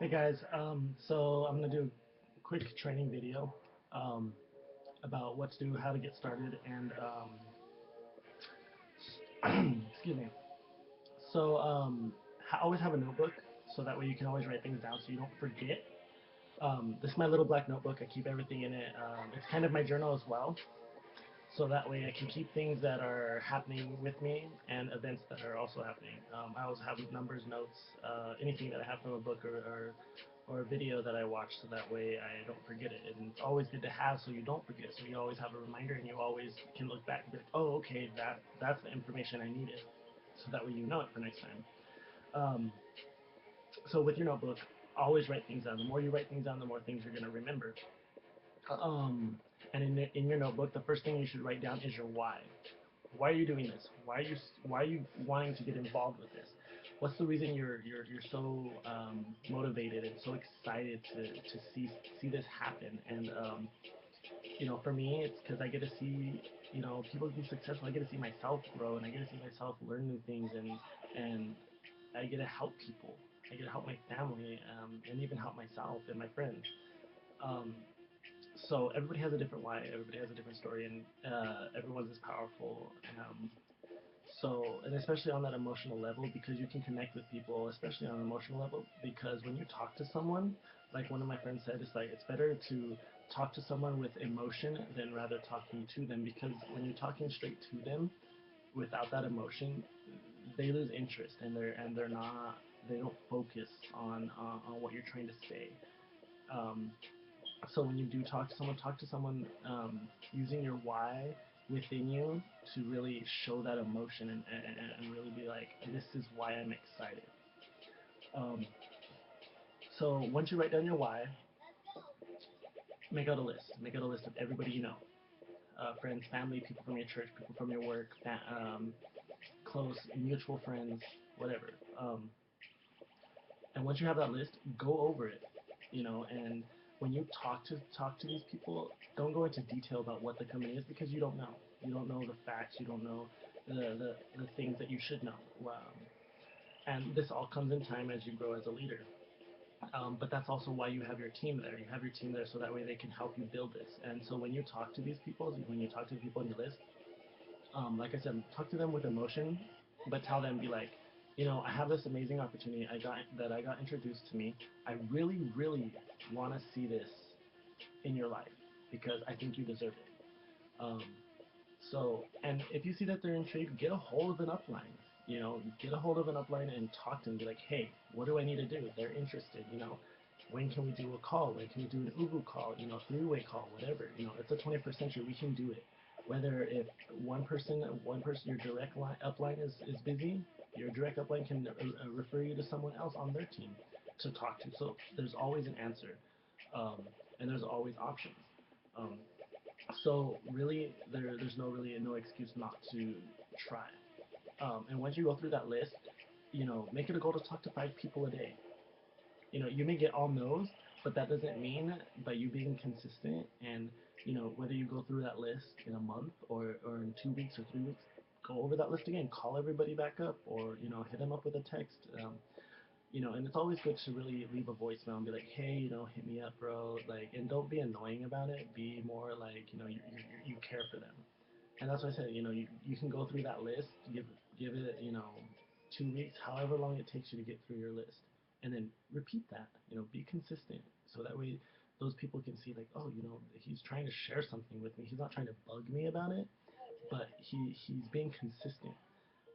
Hey guys, so I'm gonna do a quick training video um, about what to do, how to get started, and excuse me. So always have a notebook so that way you can always write things down so you don't forget. This is my little black notebook. I keep everything in it. It's kind of my journal as well, so that way I can keep things that are happening with me and events that are also happening. I always have numbers, notes, anything that I have from a book or a video that I watch, so that way I don't forget it. And it's always good to have so you don't forget. So you always have a reminder and you always can look back and be like, oh, okay, that's the information I needed. So that way you know it for next time. Um, so with your notebook, always write things down. The more you write things down, the more things you're going to remember. Um, and in your notebook, the first thing you should write down is your why. Why are you doing this? Why are you wanting to get involved with this? What's the reason you're so motivated and so excited to see this happen? And for me, it's because I get to see people be successful. I get to see myself grow, and I get to see myself learn new things, and I get to help people. I get to help my family, and even help myself and my friends. Um, so everybody has a different why. Everybody has a different story, and everyone's is powerful. And especially on that emotional level, because you can connect with people, especially on an emotional level, because when you talk to someone, like one of my friends said, it's like it's better to talk to someone with emotion than rather talking to them, because when you're talking straight to them without that emotion, they lose interest and they're not they don't focus on what you're trying to say. Um, so when you do talk to someone using your why within you to really show that emotion and really be like, this is why I'm excited. Um, so once you write down your why, make out a list. Make out a list of everybody you know, friends, family, people from your church, people from your work, close mutual friends, whatever. Um, and once you have that list, go over it, and when you talk to these people, don't go into detail about what the company is, because you don't know. You don't know the facts. You don't know the things that you should know. And this all comes in time as you grow as a leader. But that's also why you have your team there. You have your team there so that way they can help you build this. And so when you talk to these people, when you talk to the people on your list, like I said, talk to them with emotion, but tell them, be like, I have this amazing opportunity I got introduced to me. I really, really want to see this in your life because I think you deserve it. Um, and if you see that they're intrigued, get a hold of an upline. Get a hold of an upline and talk to them. Be like, hey, what do I need to do? They're interested. When can we do a call? When can we do an Ubu call? Three-way call, whatever. It's the 21st century. We can do it. Whether if one person, your direct upline is busy, your direct upline can refer you to someone else on their team to talk to. So there's always an answer, um, and there's always options. Um, so really, there's no excuse not to try. And once you go through that list, make it a goal to talk to 5 people a day. You may get all no's, but that doesn't mean by you being consistent and whether you go through that list in a month or in 2 weeks or 3 weeks, go over that list again, call everybody back up, or hit them up with a text. And it's always good to really leave a voicemail and be like, hey, hit me up, bro. Like, and don't be annoying about it. Be more like, you care for them. And that's what I said. You can go through that list, give it, 2 weeks, however long it takes you to get through your list, and then repeat that. Be consistent, so that way those people can see like, oh, he's trying to share something with me. He's not trying to bug me about it, but he's being consistent.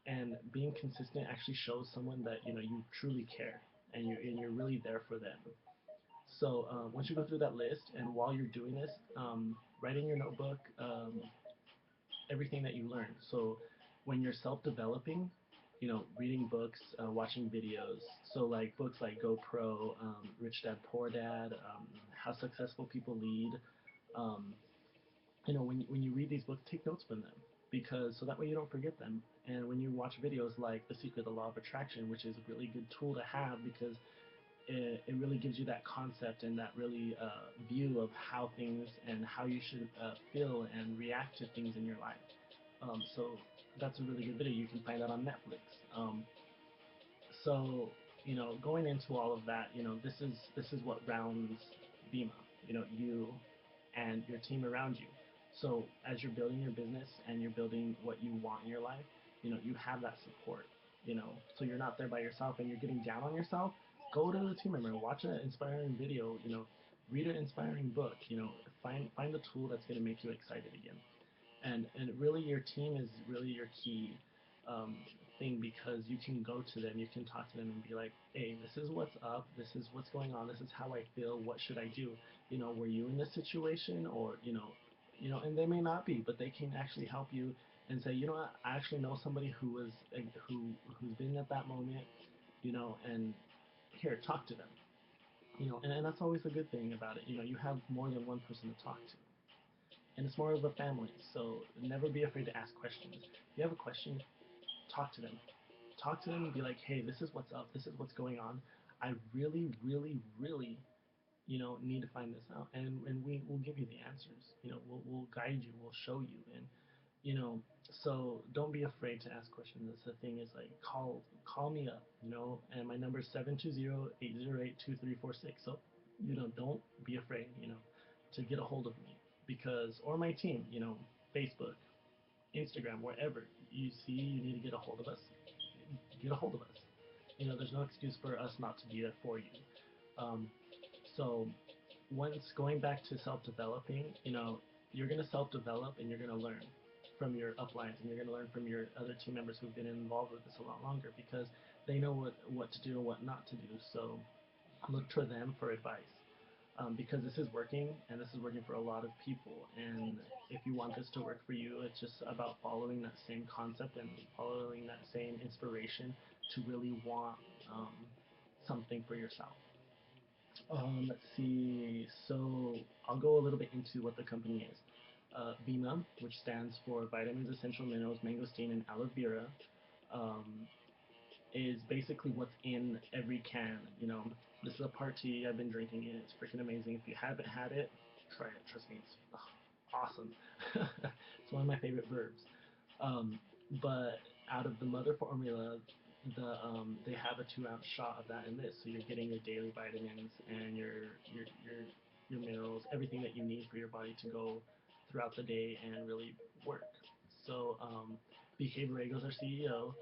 And being consistent actually shows someone that you truly care and you're really there for them. So once you go through that list, and while you're doing this, write in your notebook everything that you learn. So when you're self-developing, reading books, watching videos. So like books like GoPro, Rich Dad Poor Dad, How Successful People Lead. Um, when you read these books, take notes from them, because so that way you don't forget them. And when you watch videos like The Secret, The Law of Attraction, which is a really good tool to have, because it really gives you that concept and that really view of how things and how you should feel and react to things in your life. So that's a really good video. You can find that on Netflix. So going into all of that, this is what rounds Bima. You and your team around you. So as you're building your business and you're building what you want in your life, you have that support. So you're not there by yourself and you're getting down on yourself. Go to the team member, watch an inspiring video. Read an inspiring book. Find the tool that's going to make you excited again. And really your team is really your key um, thing, because you can go to them, you can talk to them and be like, hey, this is what's up, this is what's going on, this is how I feel, what should I do? Were you in this situation? Or and they may not be, but they can actually help you and say, what, I actually know somebody who was who's been at that moment, and here, talk to them. And that's always a good thing about it. You have more than one person to talk to, and it's more of a family. So never be afraid to ask questions. If you have a question, talk to them. Talk to them and be like, hey, this is what's up. This is what's going on. I really, really, really, need to find this out, and we will give you the answers. We'll guide you. We'll show you, and you know. So don't be afraid to ask questions. That's the thing is like call me up, and my number is 720-808-2346. So don't be afraid, to get a hold of me, because or my team, Facebook, Instagram, wherever you see you need to get a hold of us, get a hold of us. There's no excuse for us not to be there for you. Um, so once going back to self-developing, you're going to self-develop and you're going to learn from your uplines, and you're going to learn from your other team members who've been involved with this a lot longer, because they know what to do and what not to do. So look to them for advice, because this is working and this is working for a lot of people. And if you want this to work for you, it's just about following that same concept and following that same inspiration to really want um, something for yourself. Let's see. So I'll go a little bit into what the company is. Vima, which stands for Vitamins, Essential Minerals, Mangosteen, and Aloe Vera, um, is basically what's in every can. This is a party. I've been drinking it. It's freaking amazing. If you haven't had it, try it. Trust me, it's awesome. It's one of my favorite verbs. Um, but out of the mother formula, they have a 2 ounce shot of that in this, so you're getting your daily vitamins and your minerals, everything that you need for your body to go throughout the day and really work. So BK Borrego's our CEO.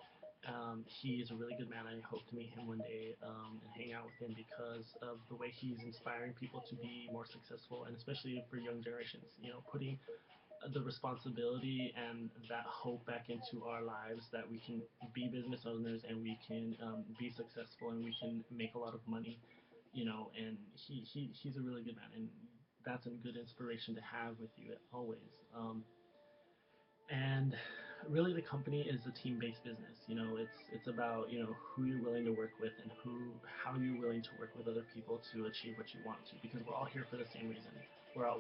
He is a really good man. I hope to meet him one day and hang out with him, because of the way he's inspiring people to be more successful, and especially for young generations. Putting the responsibility and that hope back into our lives, that we can be business owners and we can be successful and we can make a lot of money. And he's a really good man, and that's a good inspiration to have with you always. And really, the company is a team-based business. It's about who you're willing to work with, and how you're willing to work with other people to achieve what you want to, because we're all here for the same reason.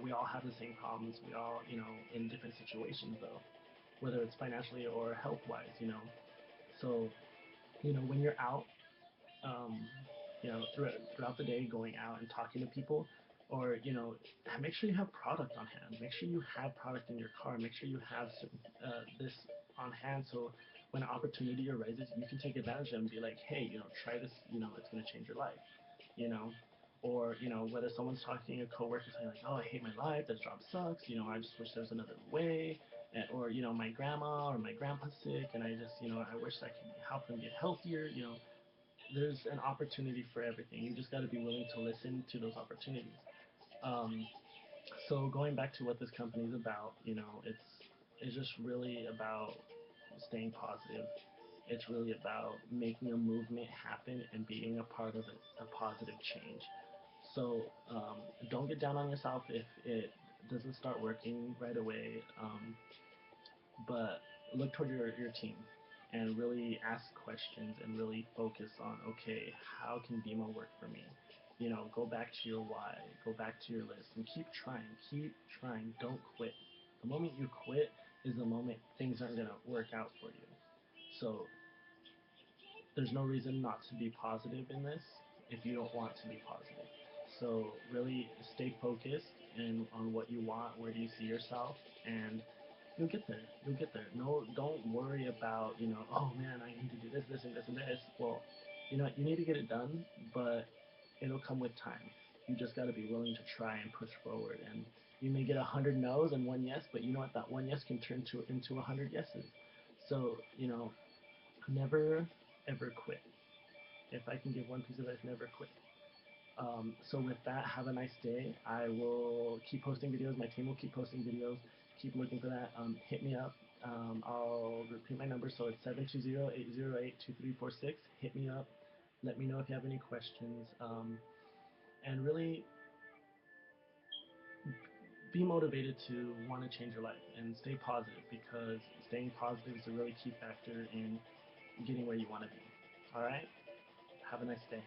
We all have the same problems. We all in different situations, though, whether it's financially or health-wise. So when you're out, um, throughout the day, going out and talking to people, or make sure you have product on hand. Make sure you have product in your car. Make sure you have this on hand, so when an opportunity arises, you can take advantage of it and be like, hey, try this. It's going to change your life. You know. Or whether someone's talking, a coworker saying like, "Oh, I hate my life. This job sucks. I just wish there was another way." Or my grandma or my grandpa's sick, and I just I wish I could help them get healthier. There's an opportunity for everything. You just got to be willing to listen to those opportunities. Um, so going back to what this company is about, it's just really about staying positive. It's really about making a movement happen and being a part of a positive change. So don't get down on yourself if it doesn't start working right away. But look toward your team and really ask questions and really focus on, okay, how can BMO work for me? Go back to your why, go back to your list, and keep trying, don't quit. The moment you quit is the moment things aren't going to work out for you. So there's no reason not to be positive in this if you don't want to be positive. So really stay focused and on what you want, where do you see yourself, and you'll get there. You'll get there. No, don't worry about, oh man, I need to do this, this, and this, and this. Well, you know, you need to get it done, but it'll come with time. You just got to be willing to try and push forward. And you may get 100 no's and one yes, but you know what? That one yes can turn into 100 yeses. So, you know, never ever quit. If I can give one piece of advice, never quit. So with that, have a nice day. I will keep posting videos. My team will keep posting videos. Keep looking for that. Hit me up. I'll repeat my number. So it's 720-808-2346. Hit me up. Let me know if you have any questions. And really be motivated to want to change your life and stay positive, because staying positive is a really key factor in getting where you want to be. All right? Have a nice day.